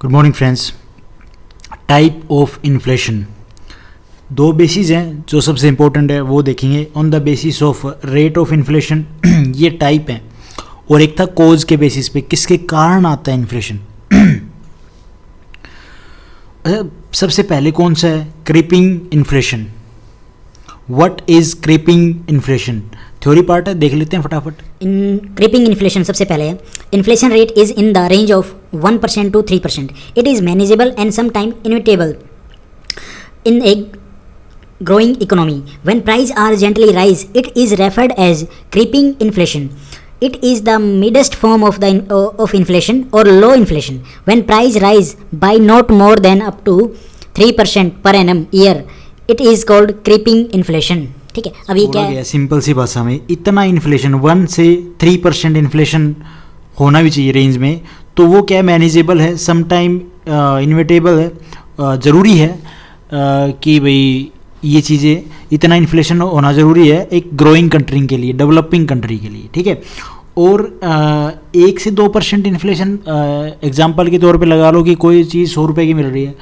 Good morning friends. Type of inflation, दो basis हैं जो सबसे इम्पोर्टेंट है वो देखेंगे। On the basis of rate of inflation ये टाइप है, और एक था कोज के बेसिस पे किसके कारण आता है इन्फ्लेशन। सबसे पहले कौन सा है? Creeping inflation. What is creeping inflation? Theory part है, देख लेते हैं फटाफट। इन क्रीपिंग इन्फ्लेशन सबसे पहले है, inflation rate is in the range of 1% to 3%. It is manageable and sometime inevitable in A growing economy. When prices are gently rise, it is referred as creeping inflation. It is the midest form of of inflation or low inflation. When prices rise by not more than up to 3% per annum year, it is called creeping inflation. ठीक है, अब ये क्या है? Simple सी भाषा में, इतना inflation 1 से 3% इन्फ्लेशन होना भी चाहिए रेंज में, तो वो क्या मैनेजेबल है, समटाइम इनविटेबल है। ज़रूरी है कि भाई ये चीज़ें, इतना इन्फ्लेशन होना ज़रूरी है एक ग्रोइंग कंट्री के लिए, डेवलपिंग कंट्री के लिए, ठीक है। और 1 से 2% इन्फ्लेशन एग्जांपल के तौर पे लगा लो कि कोई चीज़ 100 रुपये की मिल रही है,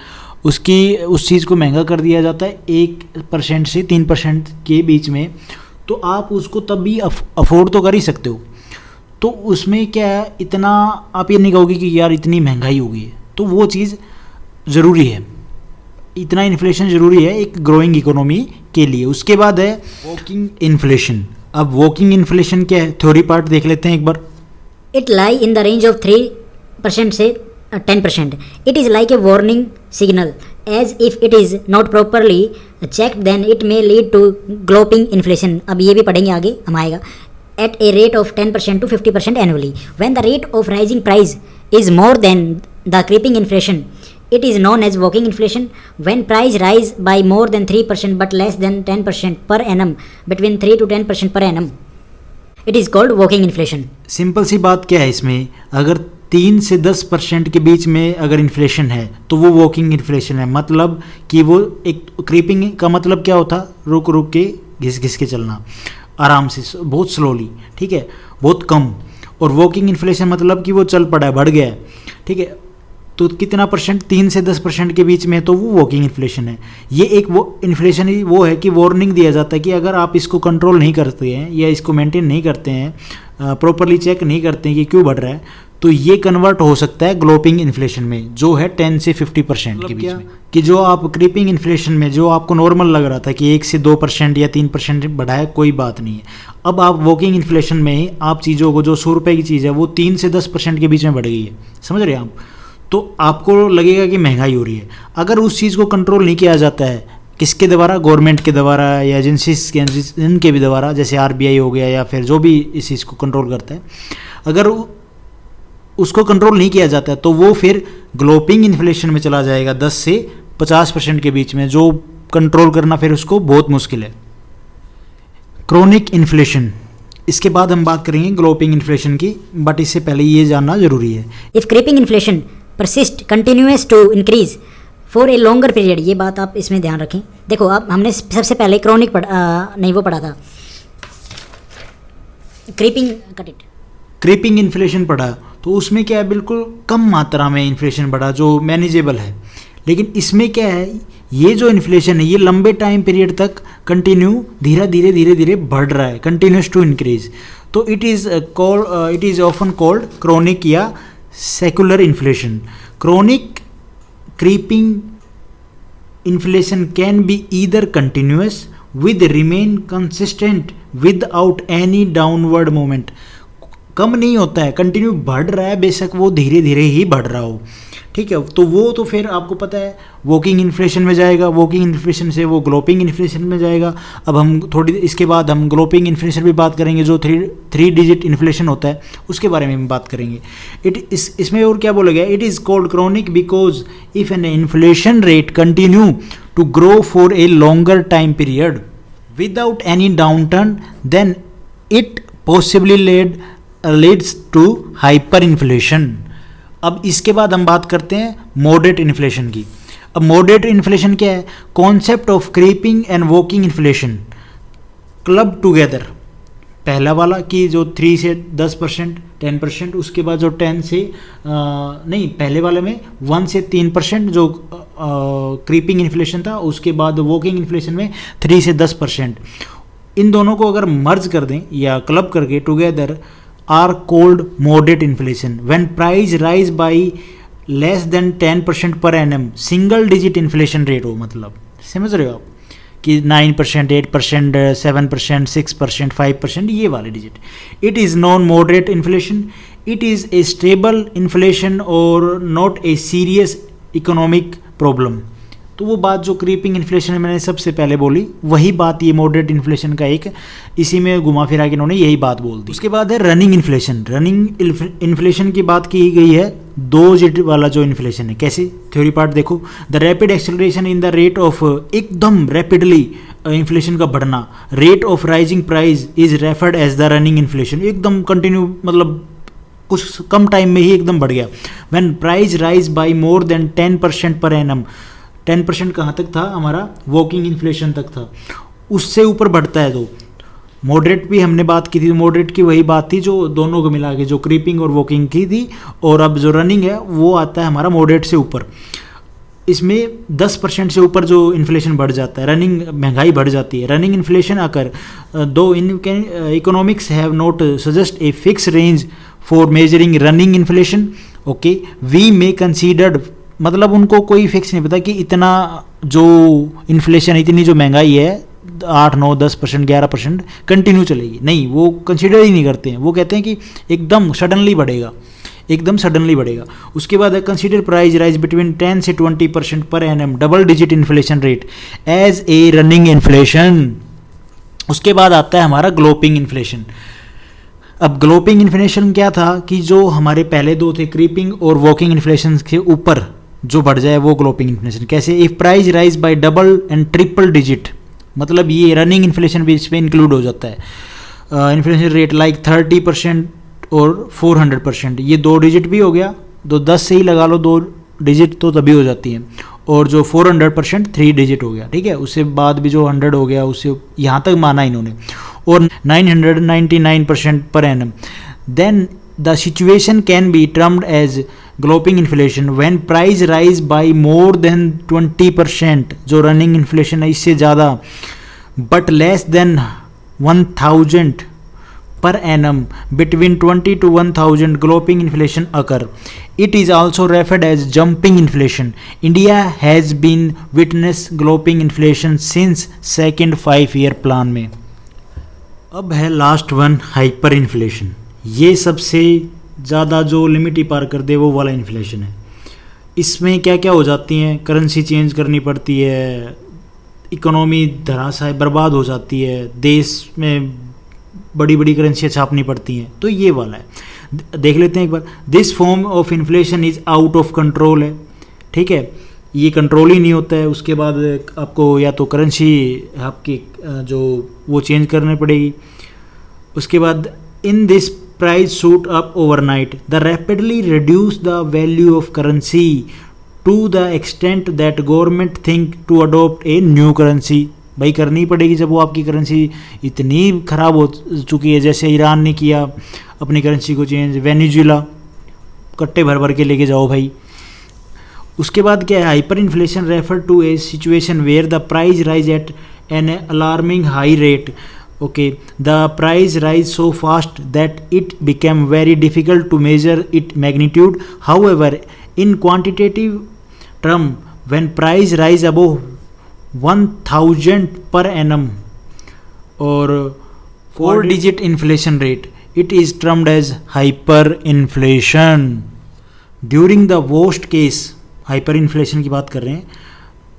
उस चीज़ को महंगा कर दिया जाता है 1% से 3% के बीच में, तो आप उसको तब भी अफोर्ड तो कर ही सकते हो। तो उसमें क्या है, इतना आप ये नहीं कहोगे कि यार इतनी महंगाई हो गई है, तो वो चीज़ ज़रूरी है, इतना इन्फ्लेशन ज़रूरी है एक ग्रोइंग इकोनॉमी के लिए। उसके बाद है वॉकिंग इन्फ्लेशन। अब वॉकिंग इन्फ्लेशन क्या है, थ्योरी पार्ट देख लेते हैं एक बार। It lie in the range of 3% से 10%. It is like a warning signal, as if it is not properly checked then it may lead to galloping inflation. अब ये भी पढ़ेंगे आगे, हम आएगा। At a rate of 10% to 50% annually. When the rate of rising price is more than the creeping inflation, it is known as walking inflation. When price rise by more than 3% but less than 10% per annum, between 3 to 10% per annum, it is called walking inflation. Simple सी बात क्या है इसमें, अगर 3 से 10% के बीच में अगर इन्फ्लेशन है तो वो वॉकिंग इन्फ्लेशन है। मतलब कि वो एक क्रीपिंग का मतलब क्या होता, रुक रुक के घिस घिस के चलना, आराम से, बहुत स्लोली, ठीक है, बहुत कम। और वॉकिंग इन्फ्लेशन मतलब कि वो चल पड़ा है, बढ़ गया है, ठीक है। तो कितना परसेंट, 3 से 10% के बीच में, तो वो वॉकिंग इन्फ्लेशन है। ये एक वो इन्फ्लेशन ही वो है कि वार्निंग दिया जाता है कि अगर आप इसको कंट्रोल नहीं करते हैं या इसको मेंटेन नहीं करते हैं, प्रॉपरली चेक नहीं करते हैं कि क्यों बढ़ रहा है, तो ये कन्वर्ट हो सकता है ग्लोपिंग इन्फ्लेशन में, जो है 10 से 50% के बीच में। कि जो आप क्रीपिंग इन्फ्लेशन में जो आपको नॉर्मल लग रहा था कि 1 से 2% या 3% बढ़ा है, कोई बात नहीं है। अब आप वॉकिंग इन्फ्लेशन में आप चीज़ों को, जो 100 रुपये की चीज़ है वो 3 से 10% के बीच में बढ़ गई है, समझ रहे हैं आप, तो आपको लगेगा कि महंगाई हो रही है। अगर उस चीज़ को कंट्रोल नहीं किया जाता है, किसके द्वारा, गवर्नमेंट के द्वारा या एजेंसीज के, इनके भी द्वारा, जैसे RBI हो गया या फिर जो भी इस चीज़ को कंट्रोल करता है, अगर उसको कंट्रोल नहीं किया जाता है तो वो फिर ग्लोपिंग इन्फ्लेशन में चला जाएगा 10 से 50% के बीच में, जो कंट्रोल करना फिर उसको बहुत मुश्किल है। क्रोनिक इन्फ्लेशन, इसके बाद हम बात करेंगे ग्लोपिंग इन्फ्लेशन की, बट इससे पहले ये जानना जरूरी है। If creeping inflation persist continuous to increase for a longer period, ये बात आप इसमें ध्यान रखें। देखो, अब हमने सबसे पहले क्रॉनिक नहीं वो पढ़ा था, क्रीपिंग इन्फ्लेशन पढ़ा, तो उसमें क्या है, बिल्कुल कम मात्रा में इन्फ्लेशन बढ़ा जो मैनेजेबल है। लेकिन इसमें क्या है, ये जो इन्फ्लेशन है ये लंबे टाइम पीरियड तक कंटिन्यू धीरे धीरे बढ़ रहा है, कंटिन्यूस टू इंक्रीज, तो it is often called chronic या secular inflation. Chronic creeping inflation can be either continuous with remain consistent without any downward moment. कम नहीं होता है, कंटिन्यू बढ़ रहा है, बेशक वो धीरे धीरे ही बढ़ रहा हो, ठीक है। तो वो तो फिर आपको पता है वॉकिंग इन्फ्लेशन में जाएगा, वॉकिंग इन्फ्लेशन से वो ग्लोपिंग इन्फ्लेशन में जाएगा। अब हम थोड़ी इसके बाद हम ग्लोपिंग इन्फ्लेशन भी बात करेंगे, जो 3 डिजिट इन्फ्लेशन होता है उसके बारे में हम बात करेंगे। इसमें और क्या बोला गया, it is called chronic because if an inflation rate continue to grow for a longer time period without any down turn then it possibly leads to hyper inflation. अब इसके बाद हम बात करते हैं मॉडरेट इन्फ्लेशन की। अब मॉडरेट इन्फ्लेशन क्या है, concept of creeping and walking inflation club together पहला वाला कि जो 3 से 10%, 10%, उसके बाद जो 10 से नहीं, पहले वाले में 1 से 3% जो क्रीपिंग इन्फ्लेशन था, उसके बाद वॉकिंग इन्फ्लेशन में 3 से 10%। इन दोनों को अगर मर्ज कर दें या क्लब करके together are called moderate inflation when price rise by less than 10% per annum, single digit inflation rate हो, मतलब समझ रहे हो आप कि 9%, 8%, 7%, 6%, 5%, ये वाले डिजिट। It is non moderate inflation, it is a stable inflation और not a serious economic problem. तो वो बात जो क्रीपिंग इन्फ्लेशन मैंने सबसे पहले बोली, वही बात ये मॉडरेट इन्फ्लेशन का एक इसी में घुमा फिरा के इन्होंने यही बात बोल दी। उसके बाद है रनिंग इन्फ्लेशन। रनिंग इन्फ्लेशन की बात की गई है 2 डिजिट वाला जो इन्फ्लेशन है। कैसे? थ्योरी पार्ट देखो, the rapid acceleration in the rate of, एकदम रैपिडली इन्फ्लेशन का बढ़ना, rate of rising price is referred as the running inflation, एकदम कंटिन्यू, मतलब कुछ कम टाइम में ही एकदम बढ़ गया। When price rise by more than 10% per annum, 10% कहाँ तक था हमारा? वॉकिंग इन्फ्लेशन तक था, उससे ऊपर बढ़ता है तो मॉडरेट भी हमने बात की थी। मॉडरेट की वही बात थी जो दोनों को मिला के जो क्रीपिंग और वॉकिंग की थी, और अब जो रनिंग है वो आता है हमारा मॉडरेट से ऊपर। इसमें 10% से ऊपर जो इन्फ्लेशन बढ़ जाता है, रनिंग महंगाई बढ़ जाती है। रनिंग इन्फ्लेशन आकर though economics have not suggest a fix range for measuring running inflation, okay, we may considered, मतलब उनको कोई फिक्स नहीं पता कि इतना जो इन्फ्लेशन, इतनी जो महंगाई है 8, 9, 10%, 11% कंटिन्यू चलेगी, नहीं, वो कंसिडर ही नहीं करते हैं। वो कहते हैं कि एकदम सडनली बढ़ेगा, एकदम सडनली बढ़ेगा। उसके बाद है कंसिडर प्राइस राइज बिटवीन 10 से 20% per annum, double digit inflation rate as a running inflation. उसके बाद आता है हमारा ग्लोपिंग इन्फ्लेशन। अब ग्लोपिंग इन्फ्लेशन क्या था कि जो हमारे पहले दो थे क्रीपिंग और वॉकिंग इन्फ्लेशन के ऊपर जो बढ़ जाए वो ग्लोपिंग इन्फ्लेशन। कैसे? If price rise bye double and triple digit, मतलब ये रनिंग इन्फ्लेशन भी इसमें इंक्लूड हो जाता है। इन्फ्लेशन रेट लाइक 30% और 400%, ये 2 डिजिट भी हो गया, तो 10 से ही लगा लो 2 डिजिट तो तभी हो जाती है। और जो 400% 3 डिजिट हो गया, ठीक है। उससे बाद भी जो 100 हो गया, उससे यहाँ तक माना इन्होंने। और 999% पर annum. Then the situation can be termed as galloping inflation when price rise by more than 20%, जो रनिंग इन्फ्लेशन है इससे ज़्यादा, but less than 1000 per annum between 20 to 1000 gloping inflation occur. It is also referred as jumping inflation. India has been witness gloping inflation since second 5-year plan में। अब है last one, hyper inflation. ये सबसे ज़्यादा जो limit ही पार कर दे वो वाला इन्फ्लेशन है। इसमें क्या क्या हो जाती हैं? करेंसी चेंज करनी पड़ती है, इकोनॉमी धराशायी बर्बाद हो जाती है, देश में बड़ी बड़ी करेंसियाँ छापनी पड़ती हैं। तो ये वाला है, देख लेते हैं एक बार। This form of inflation is out of control है, ठीक है, ये कंट्रोल ही नहीं होता है। उसके बाद आपको या तो करेंसी आपकी जो वो चेंज करनी पड़ेगी। उसके बाद in this price shoot up overnight, the rapidly reduce the value of currency to the extent that government think to adopt a new currency. भाई करनी पड़ेगी जब वो आपकी करेंसी इतनी ख़राब हो चुकी है, जैसे ईरान ने किया अपनी करेंसी को चेंज, वेनेजुएला कट्टे भर भर के लेके जाओ भाई। उसके बाद क्या है? Hyper inflation refer to a situation where the price rise at an alarming high rate, okay, the price rise so fast that it became very difficult to measure it magnitude. However in quantitative term when price rise above 1000 per annum और 4 digit inflation rate, it is termed as hyper inflation. During the worst case, hyper inflation की बात कर रहे हैं,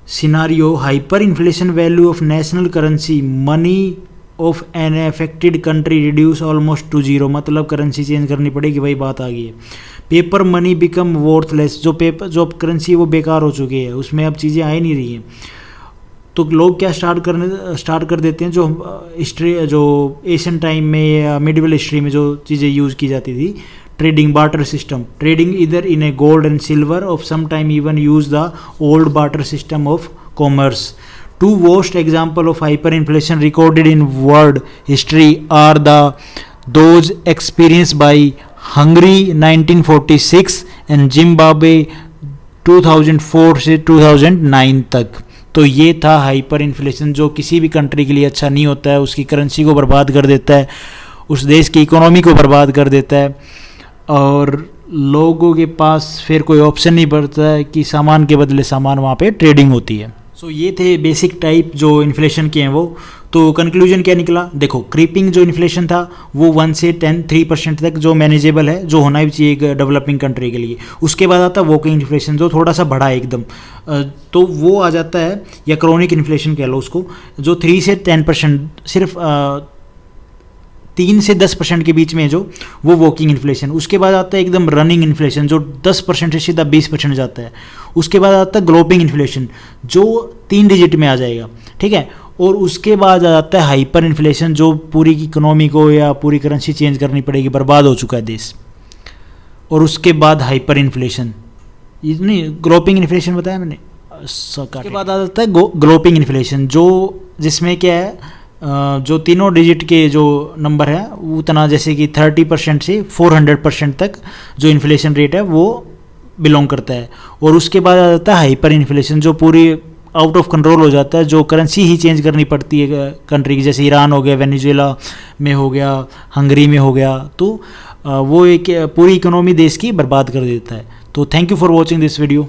scenario hyper inflation value of national currency money of an affected country reduce almost to zero, मतलब currency change करनी पड़ेगी, भाई बात आ गई है। पेपर मनी बिकम वर्थलेस, जो करेंसी वो बेकार हो चुकी है, उसमें अब चीज़ें आ ही नहीं रही हैं। तो लोग क्या स्टार्ट कर देते हैं, जो हिस्ट्री जो एशियन टाइम में या मिडिवल हिस्ट्री में जो चीज़ें यूज़ की जाती थी, ट्रेडिंग, बार्टर सिस्टम, ट्रेडिंग इधर in a gold and silver of some time even use the old barter system of commerce Two worst example of hyperinflation recorded in world history are those experienced by Hungary 1946 and Zimbabwe 2004 से 2009 तक। तो ये था hyper inflation, जो किसी भी country के लिए अच्छा नहीं होता है, उसकी करेंसी को बर्बाद कर देता है, उस देश की इकोनॉमी को बर्बाद कर देता है, और लोगों के पास फिर कोई ऑप्शन नहीं पड़ता है कि सामान के बदले सामान वहाँ पे ट्रेडिंग होती है। सो ये थे बेसिक टाइप जो इन्फ्लेशन के हैं वो। तो कंक्लूजन क्या निकला, देखो क्रीपिंग जो इन्फ्लेशन था वो 1 से 3% तक जो मैनेजेबल है, जो होना भी चाहिए एक डेवलपिंग कंट्री के लिए। उसके बाद आता है वॉकिंग इन्फ्लेशन जो थोड़ा सा बढ़ा है एकदम, तो वो आ जाता है, या क्रोनिक इन्फ्लेशन कह लो उसको, जो 3 से 10% सिर्फ 3 से 10% के बीच में है जो, वो वॉकिंग इन्फ्लेशन। उसके बाद आता है एकदम रनिंग इन्फ्लेशन जो 10% से सीधा 20% जाता है। उसके बाद आता है ग्लोपिंग इन्फ्लेशन जो 3 डिजिट में आ जाएगा, ठीक है। और उसके बाद आ जाता है हाइपर इन्फ्लेशन जो पूरी इकोनॉमी को या पूरी करेंसी चेंज करनी पड़ेगी, बर्बाद हो चुका है देश। और उसके बाद हाइपर इन्फ्लेशन, ये नहीं ग्लोपिंग इन्फ्लेशन बताया मैंने। उसके बाद आ जाता है ग्लोपिंग इन्फ्लेशन जो, जिसमें क्या है, जो तीनों डिजिट के जो नंबर है उतना, जैसे कि 30% से 400% तक जो इन्फ्लेशन रेट है वो बिलोंग करता है। और उसके बाद आ जाता है हाइपर इन्फ्लेशन जो पूरी आउट ऑफ कंट्रोल हो जाता है, जो करेंसी ही चेंज करनी पड़ती है कंट्री की, जैसे ईरान हो गया, वेनेजुएला में हो गया, हंगरी में हो गया, तो वो एक पूरी इकोनॉमी देश की बर्बाद कर देता है। तो thank you for watching this video.